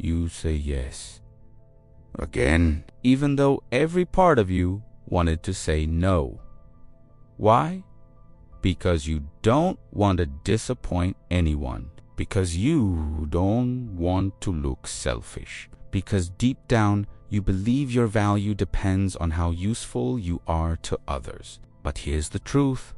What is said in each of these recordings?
you say yes. Again, even though every part of you wanted to say no. Why? Because you don't want to disappoint anyone. Because you don't want to look selfish. Because deep down, you believe your value depends on how useful you are to others. But here's the truth.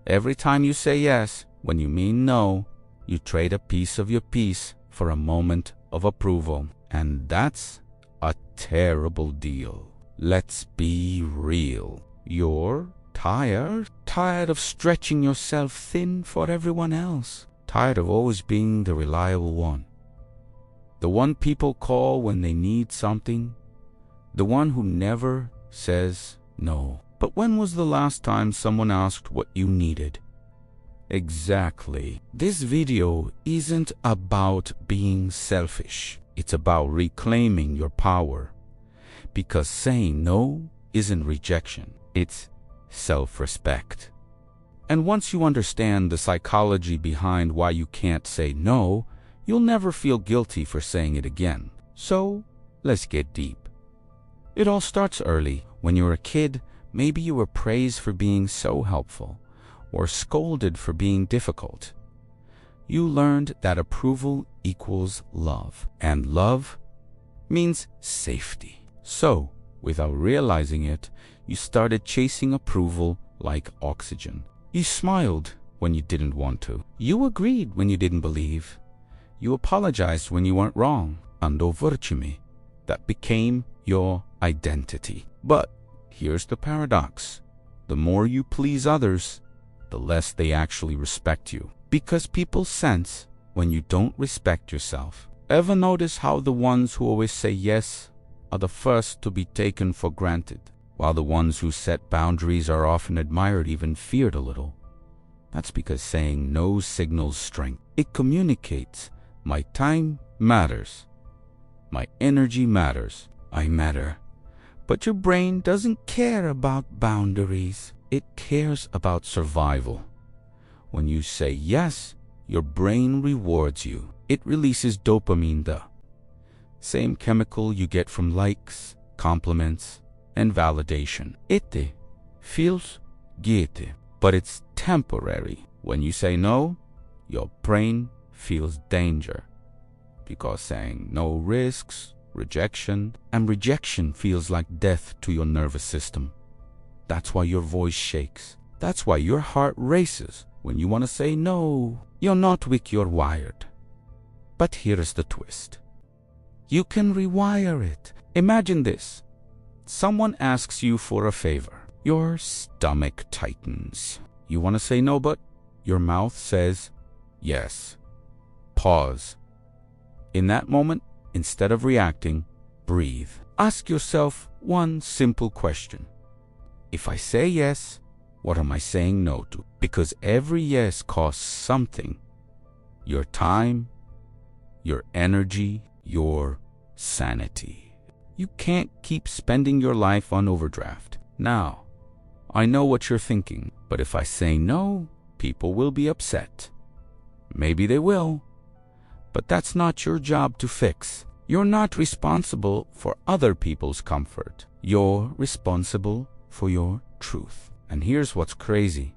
Every time you say yes, when you mean no, you trade a piece of your peace for a moment of approval. And that's a terrible deal. Let's be real. You're tired of stretching yourself thin for everyone else. Tired of always being the reliable one. The one people call when they need something. The one who never says no. But when was the last time someone asked what you needed? Exactly. This video isn't about being selfish. It's about reclaiming your power. Because saying no isn't rejection. It's self-respect. And once you understand the psychology behind why you can't say no, you'll never feel guilty for saying it again. So, let's get deep. It all starts early. When you were a kid, maybe you were praised for being so helpful, or scolded for being difficult. You learned that approval equals love, and love means safety. So, without realizing it, you started chasing approval like oxygen. You smiled when you didn't want to. You agreed when you didn't believe. You apologized when you weren't wrong. Ando vërçimi. That became your identity. But here's the paradox. The more you please others, the less they actually respect you. Because people sense when you don't respect yourself. Ever notice how the ones who always say yes are the first to be taken for granted, while the ones who set boundaries are often admired, even feared a little? That's because saying no signals strength. It communicates, my time matters. My energy matters. I matter. But your brain doesn't care about boundaries. It cares about survival. When you say yes, your brain rewards you. It releases dopamine, the same chemical you get from likes, compliments, and validation. It feels good, but it's temporary. When you say no, your brain feels danger. Because saying no risks rejection, and rejection feels like death to your nervous system. That's why your voice shakes. That's why your heart races when you want to say no. You're not weak, you're wired. But here's the twist. You can rewire it. Imagine this. Someone asks you for a favor. Your stomach tightens. You want to say no, but your mouth says yes. Pause. In that moment, instead of reacting, breathe. Ask yourself one simple question. If I say yes, what am I saying no to? Because every yes costs something. Your time, your energy, your sanity. You can't keep spending your life on overdraft. Now, I know what you're thinking, but if I say no, people will be upset. Maybe they will, but that's not your job to fix. You're not responsible for other people's comfort. You're responsible for your truth. And here's what's crazy.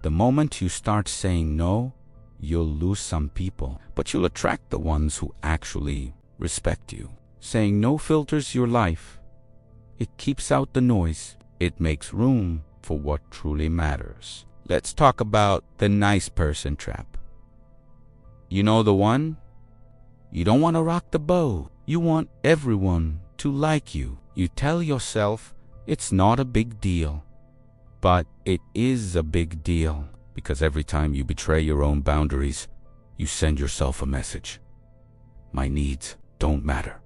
The moment you start saying no, you'll lose some people, but you'll attract the ones who actually respect you. Saying no filters your life. It keeps out the noise. It makes room for what truly matters. Let's talk about the nice person trap. You know the one? You don't want to rock the boat. You want everyone to like you. You tell yourself it's not a big deal. But it is a big deal, because every time you betray your own boundaries, you send yourself a message. My needs don't matter.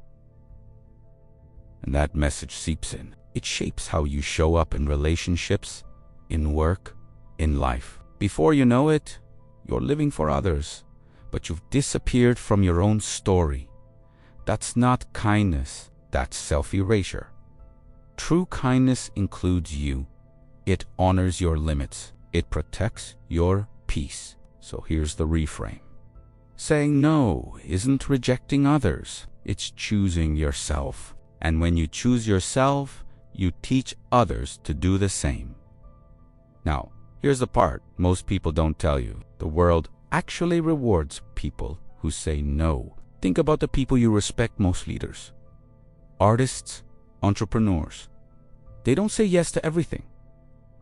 And that message seeps in. It shapes how you show up in relationships, in work, in life. Before you know it, you're living for others, but you've disappeared from your own story. That's not kindness, that's self-erasure. True kindness includes you. It honors your limits. It protects your peace. So here's the reframe. Saying no isn't rejecting others. It's choosing yourself. And when you choose yourself, you teach others to do the same. Now, here's the part most people don't tell you. The world actually rewards people who say no. Think about the people you respect most: leaders, artists, entrepreneurs. They don't say yes to everything.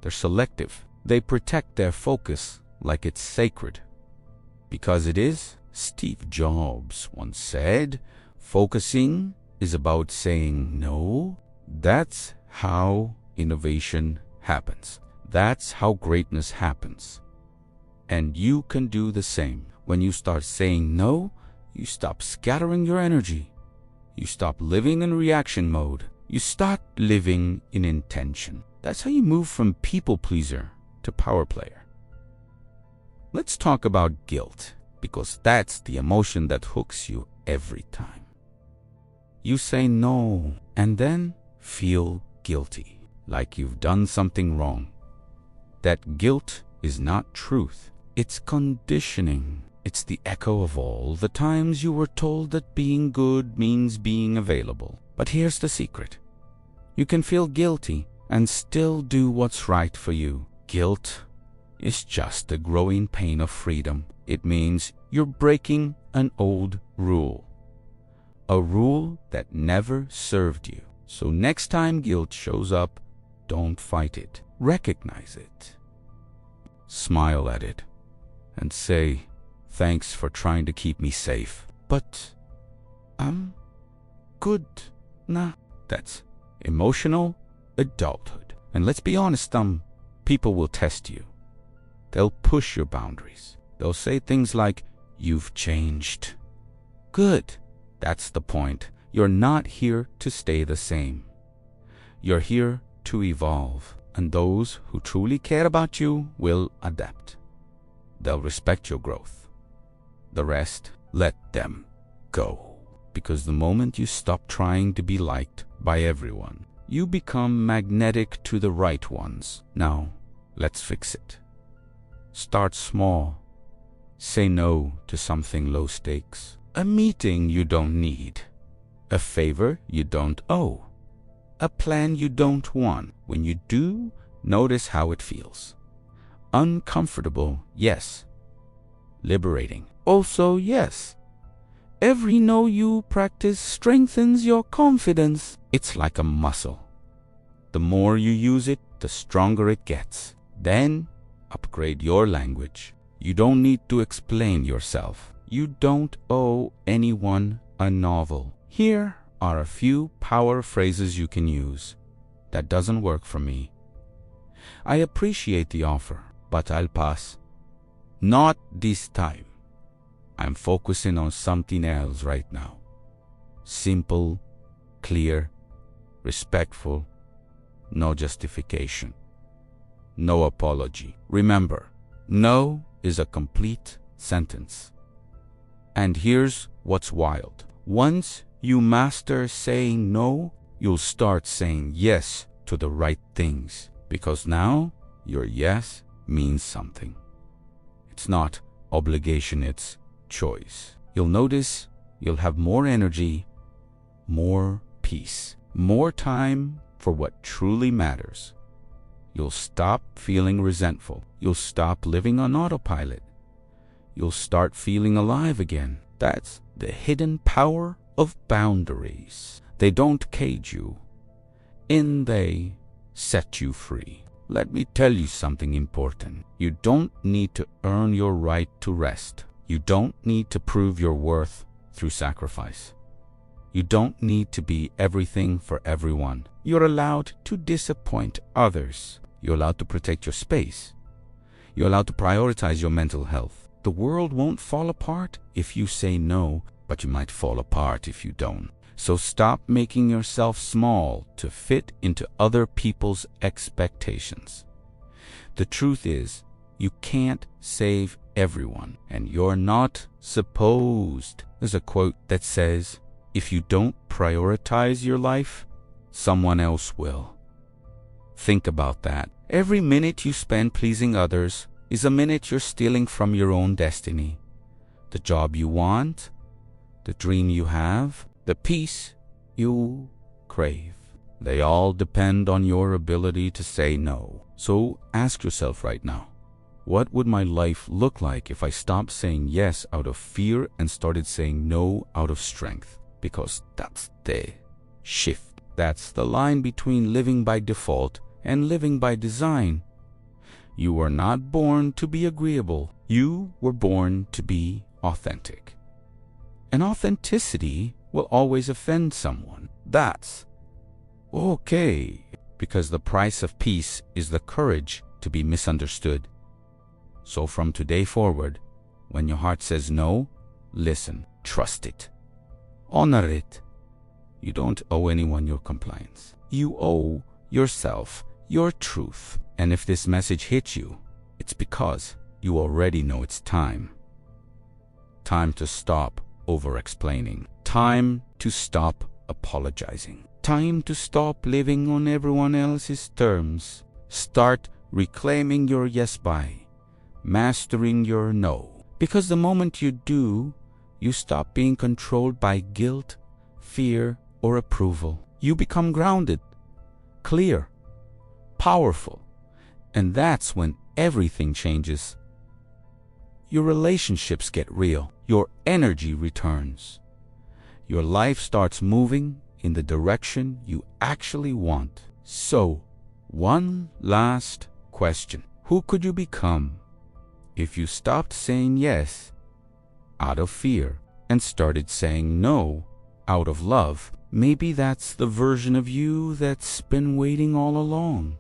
They're selective. They protect their focus like it's sacred. Because it is. Steve Jobs once said, "Focusing is about saying no." That's how innovation happens. That's how greatness happens. And you can do the same. When you start saying no, you stop scattering your energy. You stop living in reaction mode. You start living in intention. That's how you move from people pleaser to power player. Let's talk about guilt, because that's the emotion that hooks you every time. You say no and then feel guilty, like you've done something wrong. That guilt is not truth. It's conditioning. It's the echo of all the times you were told that being good means being available. But here's the secret. You can feel guilty and still do what's right for you. Guilt is just the growing pain of freedom. It means you're breaking an old rule. A rule that never served you. So next time guilt shows up, don't fight it. Recognize it. Smile at it and say, "Thanks for trying to keep me safe, but I'm good." That's emotional adulthood. And let's be honest, people will test you. They'll push your boundaries. They'll say things like, "You've changed." Good. That's the point. You're not here to stay the same. You're here to evolve. And those who truly care about you will adapt. They'll respect your growth. The rest, let them go. Because the moment you stop trying to be liked by everyone, you become magnetic to the right ones. Now, let's fix it. Start small. Say no to something low stakes. A meeting you don't need. A favor you don't owe. A plan you don't want. When you do, notice how it feels. Uncomfortable, yes. Liberating, also yes. Every no you practice strengthens your confidence. It's like a muscle. The more you use it, the stronger it gets. Then, upgrade your language. You don't need to explain yourself. You don't owe anyone a novel. Here are a few power phrases you can use. That doesn't work for me. I appreciate the offer, but I'll pass. Not this time. I'm focusing on something else right now. Simple, clear, respectful, no justification, no apology. Remember, no is a complete sentence. And here's what's wild. Once you master saying no, you'll start saying yes to the right things. Because now, your yes means something. It's not obligation, it's choice. You'll notice you'll have more energy, more peace, more time for what truly matters. You'll stop feeling resentful. You'll stop living on autopilot. You'll start feeling alive again. That's the hidden power of boundaries. They don't cage you. They set you free. Let me tell you something important. You don't need to earn your right to rest. You don't need to prove your worth through sacrifice. You don't need to be everything for everyone. You're allowed to disappoint others. You're allowed to protect your space. You're allowed to prioritize your mental health. The world won't fall apart if you say no, but you might fall apart if you don't. So stop making yourself small to fit into other people's expectations. The truth is, you can't save everyone, and you're not supposed. There's a quote that says, "If you don't prioritize your life, someone else will." Think about that. Every minute you spend pleasing others is a minute you're stealing from your own destiny. The job you want, the dream you have, the peace you crave. They all depend on your ability to say no. So ask yourself right now, what would my life look like if I stopped saying yes out of fear and started saying no out of strength? Because that's the shift. That's the line between living by default and living by design. You were not born to be agreeable. You were born to be authentic. And authenticity will always offend someone. That's okay, because the price of peace is the courage to be misunderstood. So from today forward, when your heart says no, listen, trust it, honor it. You don't owe anyone your compliance. You owe yourself your truth. And if this message hits you, it's because you already know it's time. Time to stop over-explaining. Time to stop apologizing. Time to stop living on everyone else's terms. Start reclaiming your yes by mastering your no. Because the moment you do, you stop being controlled by guilt, fear, or approval. You become grounded, clear, powerful. And that's when everything changes. Your relationships get real. Your energy returns. Your life starts moving in the direction you actually want. So, one last question. Who could you become if you stopped saying yes out of fear and started saying no out of love? Maybe that's the version of you that's been waiting all along.